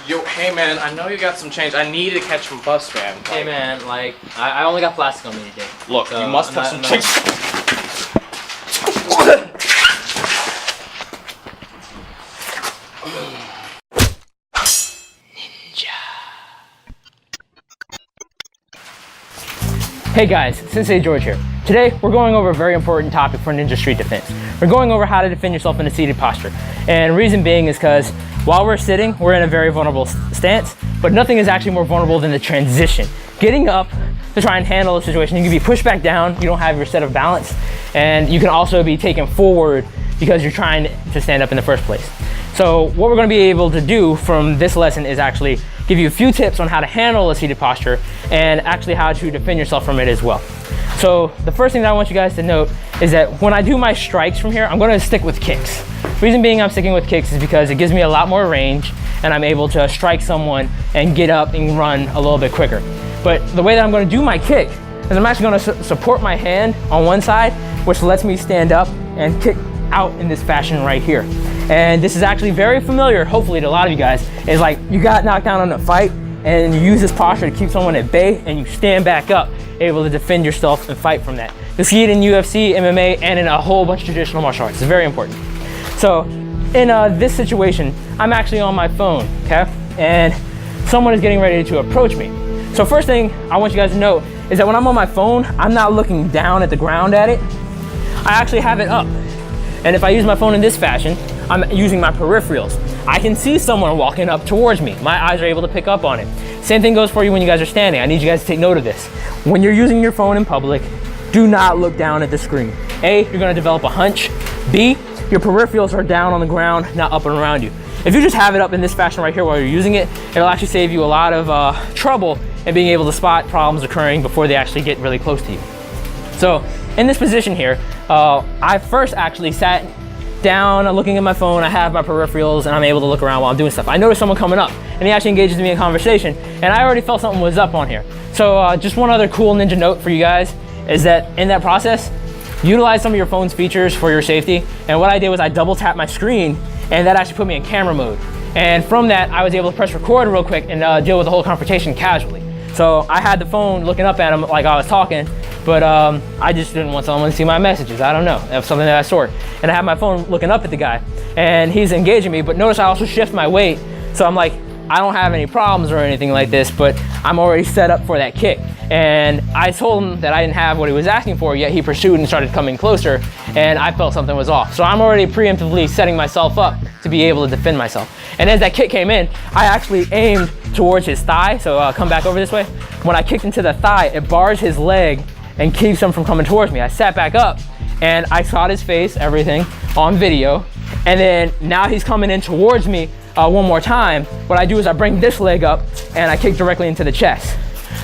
Yo, hey man, I know you got some change. I need to catch some bus, man. Hey man, like, I only got plastic on me today. Look, so you must have some change. Hey guys, Sensei George here. Today, we're going over a very important topic for ninja street defense. We're going over how to defend yourself in a seated posture. And the reason being is because while we're sitting, we're in a very vulnerable stance, but nothing is actually more vulnerable than the transition. Getting up to try and handle a situation, you can be pushed back down, you don't have your set of balance, and you can also be taken forward because you're trying to stand up in the first place. So what we're going to be able to do from this lesson is actually give you a few tips on how to handle a seated posture and actually how to defend yourself from it as well. So the first thing that I want you guys to note is that when I do my strikes from here, I'm going to stick with kicks. Reason being I'm sticking with kicks is because it gives me a lot more range and I'm able to strike someone and get up and run a little bit quicker. But the way that I'm going to do my kick is I'm actually going to support my hand on one side, which lets me stand up and kick out in this fashion right here. And this is actually very familiar, hopefully, to a lot of you guys. Is like you got knocked down in a fight and you use this posture to keep someone at bay and you stand back up, able to defend yourself and fight from that. You see it in UFC, MMA, and in a whole bunch of traditional martial arts. It's very important. So in this situation, I'm actually on my phone, okay? And someone is getting ready to approach me. So first thing I want you guys to know is that when I'm on my phone, I'm not looking down at the ground at it. I actually have it up. And if I use my phone in this fashion, I'm using my peripherals. I can see someone walking up towards me. My eyes are able to pick up on it. Same thing goes for you when you guys are standing. I need you guys to take note of this. When you're using your phone in public, do not look down at the screen. A, you're gonna develop a hunch. B, your peripherals are down on the ground, not up and around you. If you just have it up in this fashion right here while you're using it, it'll actually save you a lot of trouble in being able to spot problems occurring before they actually get really close to you. So in this position here, I first actually sat down, looking at my phone, I have my peripherals, and I'm able to look around while I'm doing stuff. I noticed someone coming up, and he actually engages me in conversation, and I already felt something was up on here. So just one other cool ninja note for you guys is that in that process, utilize some of your phone's features for your safety. And what I did was I double tapped my screen, and that actually put me in camera mode. And from that, I was able to press record real quick and deal with the whole confrontation casually. So I had the phone looking up at him like I was talking, but I just didn't want someone to see my messages. I don't know, that was something that I stored. And I had my phone looking up at the guy and he's engaging me, but notice I also shift my weight. So I'm like, I don't have any problems or anything like this, but I'm already set up for that kick. And I told him that I didn't have what he was asking for, yet he pursued and started coming closer, and I felt something was off. So I'm already preemptively setting myself up to be able to defend myself. And as that kick came in, I actually aimed towards his thigh, so come back over this way. When I kicked into the thigh, it bars his leg and keeps him from coming towards me. I sat back up and I saw his face, everything on video, and then now he's coming in towards me one more time. What I do is I bring this leg up and I kick directly into the chest.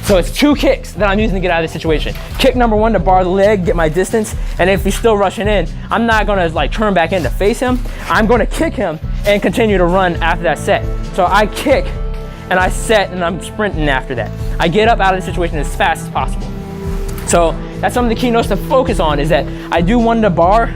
So it's two kicks that I'm using to get out of the situation. Kick number one to bar the leg, get my distance, and if he's still rushing in, I'm not gonna like turn back in to face him. I'm gonna kick him and continue to run after that set. So I kick and I set and I'm sprinting after that. I get up out of the situation as fast as possible. So that's some of the key notes to focus on is that I do one to bar,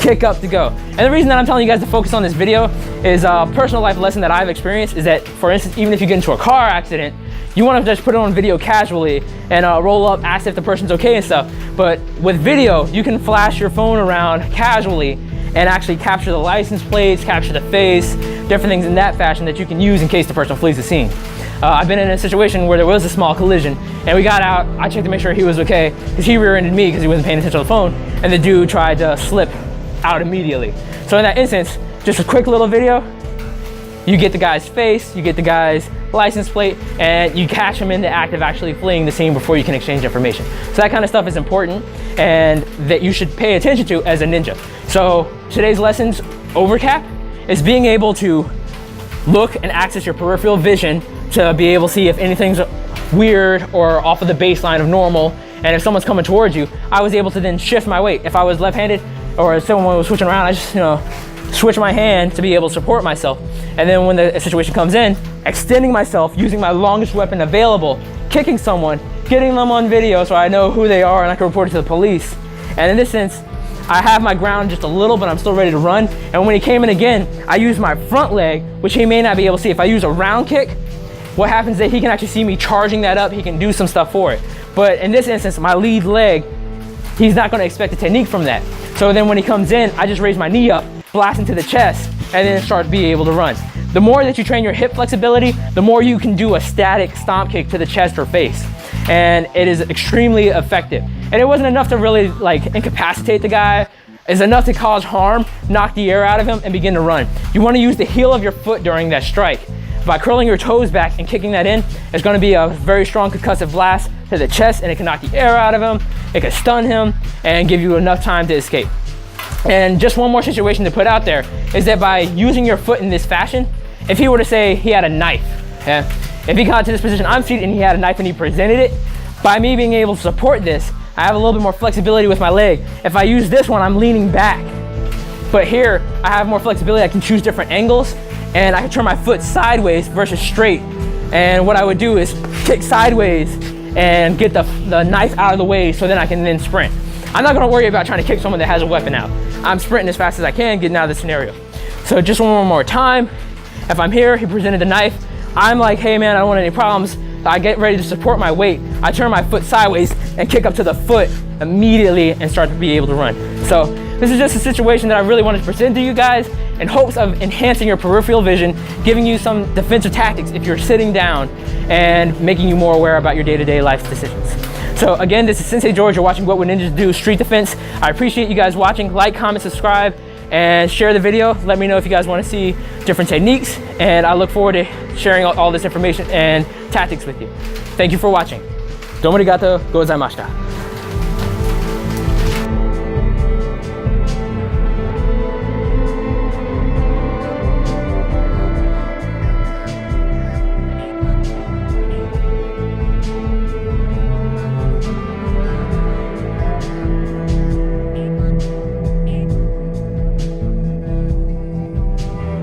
kick up to go. And the reason that I'm telling you guys to focus on this video is a personal life lesson that I've experienced is that, for instance, even if you get into a car accident, you want to just put it on video casually and roll up, ask if the person's okay and stuff. But with video, you can flash your phone around casually and actually capture the license plates, capture the face, different things in that fashion that you can use in case the person flees the scene. I've been in a situation where there was a small collision and we got out, I checked to make sure he was okay because he rear-ended me because he wasn't paying attention to the phone, and the dude tried to slip out immediately. So in that instance, just a quick little video, you get the guy's face, you get the guy's license plate, and you catch him in the act of actually fleeing the scene before you can exchange information. So that kind of stuff is important and that you should pay attention to as a ninja. So today's lesson's overcap is being able to look and access your peripheral vision to be able to see if anything's weird or off of the baseline of normal. And if someone's coming towards you, I was able to then shift my weight. If I was left-handed or if someone was switching around, I just, switch my hand to be able to support myself. And then when the situation comes in, extending myself, using my longest weapon available, kicking someone, getting them on video so I know who they are and I can report it to the police. And in this sense, I have my ground just a little, but I'm still ready to run. And when he came in again, I used my front leg, which he may not be able to see. If I use a round kick, what happens is that he can actually see me charging that up. He can do some stuff for it. But in this instance, my lead leg, he's not gonna expect a technique from that. So then when he comes in, I just raise my knee up, blast into the chest, and then start being able to run. The more that you train your hip flexibility, the more you can do a static stomp kick to the chest or face. And it is extremely effective. And it wasn't enough to really like incapacitate the guy. It's enough to cause harm, knock the air out of him, and begin to run. You wanna use the heel of your foot during that strike. By curling your toes back and kicking that in, it's gonna be a very strong concussive blast to the chest, and it can knock the air out of him, it can stun him, and give you enough time to escape. And just one more situation to put out there is that by using your foot in this fashion, if he were to say he had a knife, yeah? If he got to this position, I'm seated, and he had a knife and he presented it, by me being able to support this, I have a little bit more flexibility with my leg. If I use this one, I'm leaning back. But here, I have more flexibility. I can choose different angles, and I can turn my foot sideways versus straight. And what I would do is kick sideways and get the knife out of the way so then I can then sprint. I'm not gonna worry about trying to kick someone that has a weapon out. I'm sprinting as fast as I can, getting out of the scenario. So just one more time. If I'm here, he presented the knife, I'm like, hey man, I don't want any problems. I get ready to support my weight. I turn my foot sideways and kick up to the foot immediately and start to be able to run. So this is just a situation that I really wanted to present to you guys in hopes of enhancing your peripheral vision, giving you some defensive tactics if you're sitting down, and making you more aware about your day-to-day life decisions. So again, this is Sensei George. You're watching What Would Ninjas Do Street Defense. I appreciate you guys watching. Like, comment, subscribe, and share the video. Let me know if you guys want to see different techniques, and I look forward to sharing all this information and tactics with you. Thank you for watching. Domo arigato, gozaimashita.